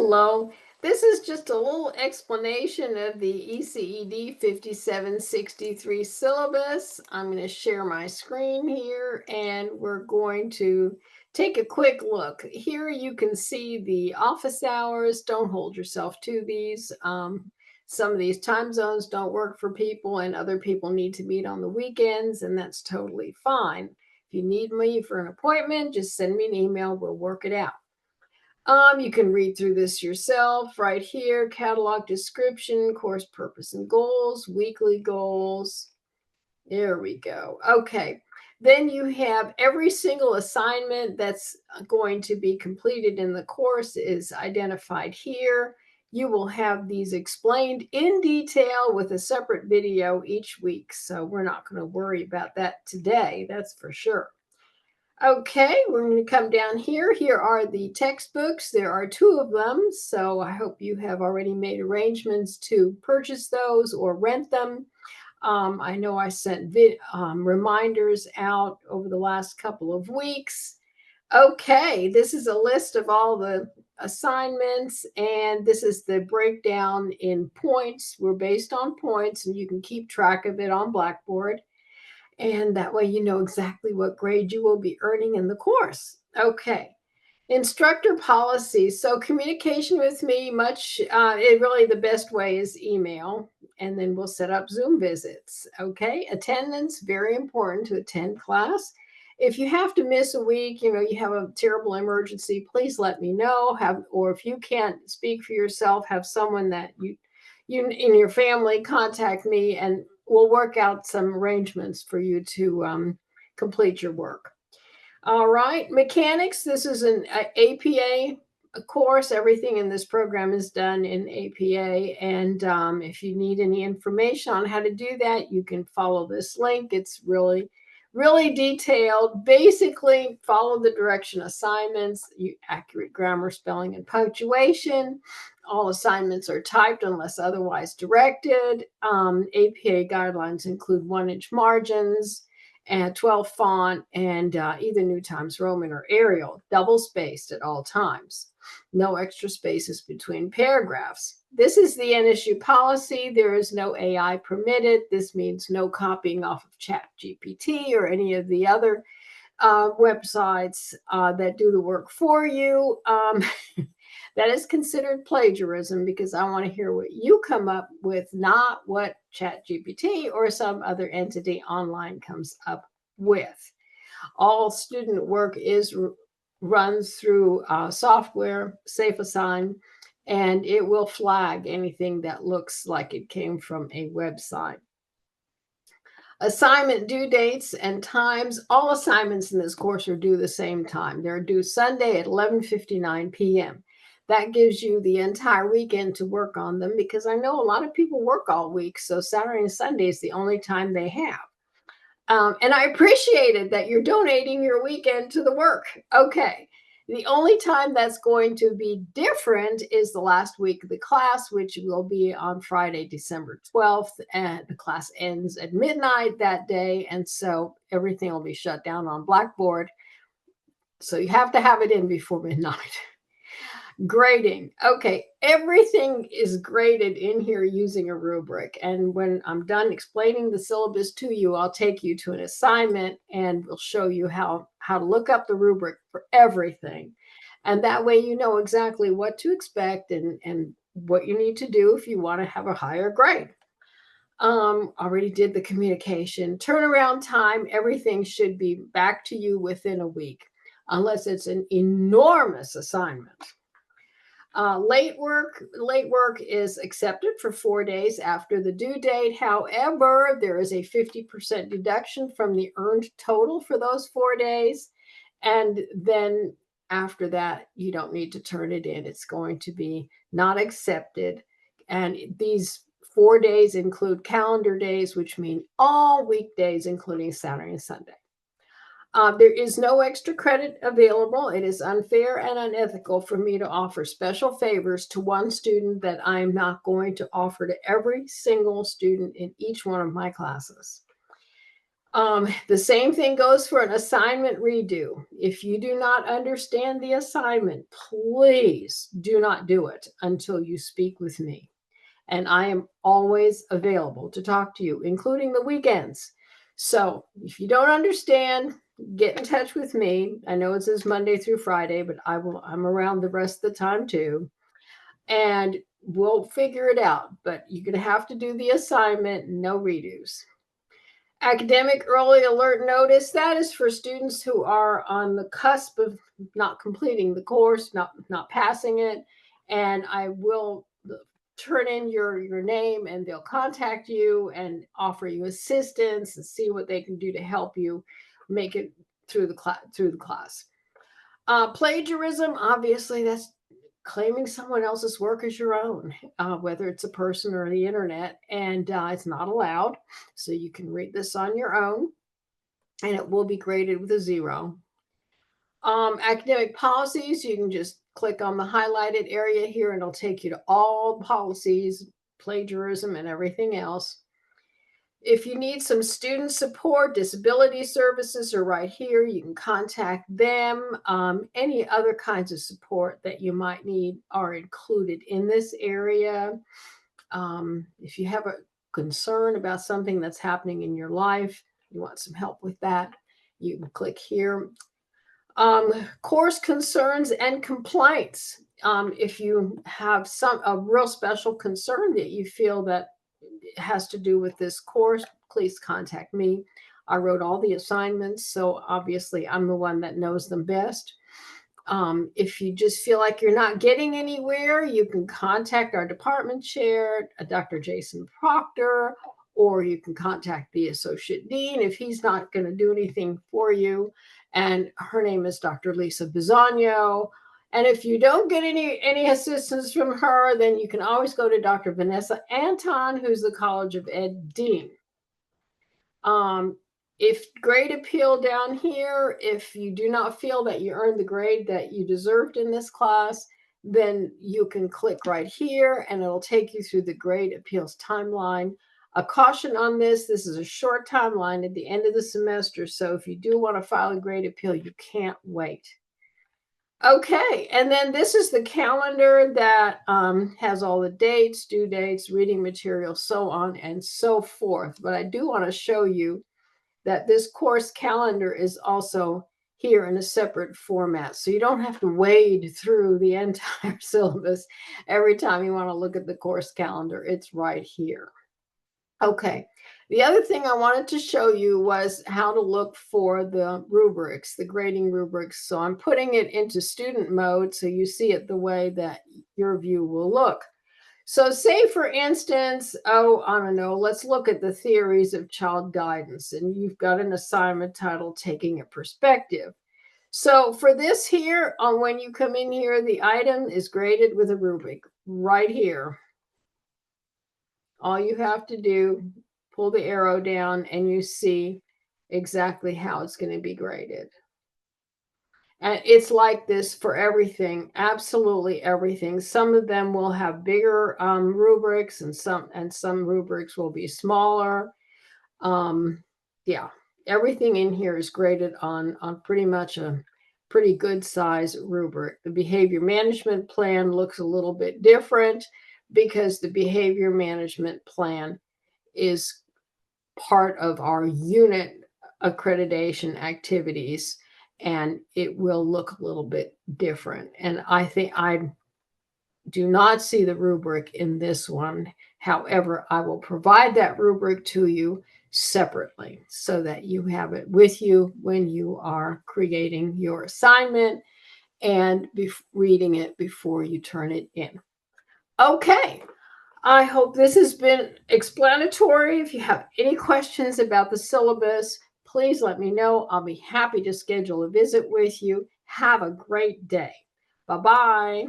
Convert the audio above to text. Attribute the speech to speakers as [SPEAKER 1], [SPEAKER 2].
[SPEAKER 1] Hello. This is just a little explanation of the ECED 5763 syllabus. I'm going to share my screen here and we're going to take a quick look. Here you can see the office hours. Don't hold yourself to these. Some of these time zones don't work for people and other people need to meet on the weekends, and that's totally fine. If you need me for an appointment, just send me an email. We'll work it out. You can read through this yourself right here. Catalog description, course purpose and goals, weekly goals. There we go. Okay. Then you have every single assignment that's going to be completed in the course is identified here. You will have these explained in detail with a separate video each week. So we're not going to worry about that today. That's for sure. Okay, we're going to come down here. Here are the textbooks. There are 2 of them, so I hope you have already made arrangements to purchase those or rent them. I know I sent reminders out over the last couple of weeks. Okay, this is a list of all the assignments, and this is the breakdown in points. We're based on points, and you can keep track of it on Blackboard. And that way you know exactly what grade you will be earning in the course. Okay. Instructor policy. So communication with me, really the best way is email, and then we'll set up Zoom visits. Okay. Attendance, very important to attend class. If you have to miss a week, you have a terrible emergency, please let me know. Or if you can't speak for yourself, have someone that you in your family contact me, and we'll work out some arrangements for you to complete your work. All right, mechanics. This is an APA course. Everything in this program is done in APA. And if you need any information on how to do that, you can follow this link. It's really, really detailed. Basically, follow the direction assignments, accurate grammar, spelling, and punctuation. All assignments are typed unless otherwise directed. APA guidelines include 1-inch margins and 12 font and either New Times Roman or Arial, double spaced at all times. No extra spaces between paragraphs. This is the NSU policy. There is no AI permitted. This means no copying off of ChatGPT or any of the other websites that do the work for you. That is considered plagiarism because I want to hear what you come up with, not what ChatGPT or some other entity online comes up with. All student work runs through software, SafeAssign, and it will flag anything that looks like it came from a website. Assignment due dates and times. All assignments in this course are due the same time. They're due Sunday at 11:59 p.m. That gives you the entire weekend to work on them, because I know a lot of people work all week, so Saturday and Sunday is the only time they have. And I appreciated that you're donating your weekend to the work. Okay. The only time that's going to be different is the last week of the class, which will be on Friday, December 12th. And the class ends at midnight that day. And so everything will be shut down on Blackboard. So you have to have it in before midnight. Grading. Okay, everything is graded in here using a rubric. And when I'm done explaining the syllabus to you, I'll take you to an assignment and we'll show you how to look up the rubric for everything. And that way you know exactly what to expect and what you need to do if you want to have a higher grade. Already did the communication. Turnaround time, everything should be back to you within a week, unless it's an enormous assignment. Late work is accepted for 4 days after the due date. However, there is a 50% deduction from the earned total for those 4 days. And then after that, you don't need to turn it in. It's going to be not accepted. And these 4 days include calendar days, which mean all weekdays, including Saturday and Sunday. There is no extra credit available. It is unfair and unethical for me to offer special favors to one student that I'm not going to offer to every single student in each one of my classes. The same thing goes for an assignment redo. If you do not understand the assignment, please do not do it until you speak with me. And I am always available to talk to you, including the weekends. So if you don't understand, get in touch with me. I know it says Monday through Friday, but I'm around the rest of the time too. And we'll figure it out. But you're going to have to do the assignment, no redos. Academic early alert notice, that is for students who are on the cusp of not completing the course, not passing it. And I will turn in your name and they'll contact you and offer you assistance and see what they can do to help you make it through the class. Plagiarism, obviously, that's claiming someone else's work as your own, whether it's a person or the internet, and it's not allowed. So you can read this on your own, and it will be graded with a 0. Academic policies, you can just click on the highlighted area here, and it'll take you to all policies, plagiarism, and everything else. If you need some student support, disability services are right here. You can contact them. Any other kinds of support that you might need are included in this area. If you have a concern about something that's happening in your life, you want some help with that, you can click here. Course concerns and complaints. If you have a real special concern that you feel that has to do with this course, please contact me. I wrote all the assignments, so obviously I'm the one that knows them best. If you just feel like you're not getting anywhere, you can contact our department chair, Dr. Jason Proctor, or you can contact the associate dean if he's not going to do anything for you. And her name is Dr. Lisa Bisogno. And if you don't get any assistance from her, then you can always go to Dr. Vanessa Anton, who's the College of Ed dean. If grade appeal down here, if you do not feel that you earned the grade that you deserved in this class, then you can click right here and it'll take you through the grade appeals timeline. A caution on this is a short timeline at the end of the semester. So if you do want to file a grade appeal, you can't wait. Okay, and then this is the calendar that has all the dates, due dates, reading materials, so on and so forth. But I do want to show you that this course calendar is also here in a separate format. So you don't have to wade through the entire syllabus every time you want to look at the course calendar. It's right here. Okay, the other thing I wanted to show you was how to look for the rubrics, the grading rubrics. So I'm putting it into student mode so you see it the way that your view will look. So say, for instance, I don't know, let's look at the theories of child guidance. And you've got an assignment titled Taking a Perspective. So for this here, when you come in here, the item is graded with a rubric right here. All you have to do, pull the arrow down, and you see exactly how it's going to be graded. And it's like this for everything, absolutely everything. Some of them will have bigger rubrics, and some rubrics will be smaller. Yeah, everything in here is graded on pretty much a pretty good size rubric. The behavior management plan looks a little bit different because the behavior management plan is part of our unit accreditation activities, and it will look a little bit different. And I think I do not see the rubric in this one. However, I will provide that rubric to you separately so that you have it with you when you are creating your assignment and reading it before you turn it in. Okay, I hope this has been explanatory. If you have any questions about the syllabus, please let me know. I'll be happy to schedule a visit with you. Have a great day. Bye-bye.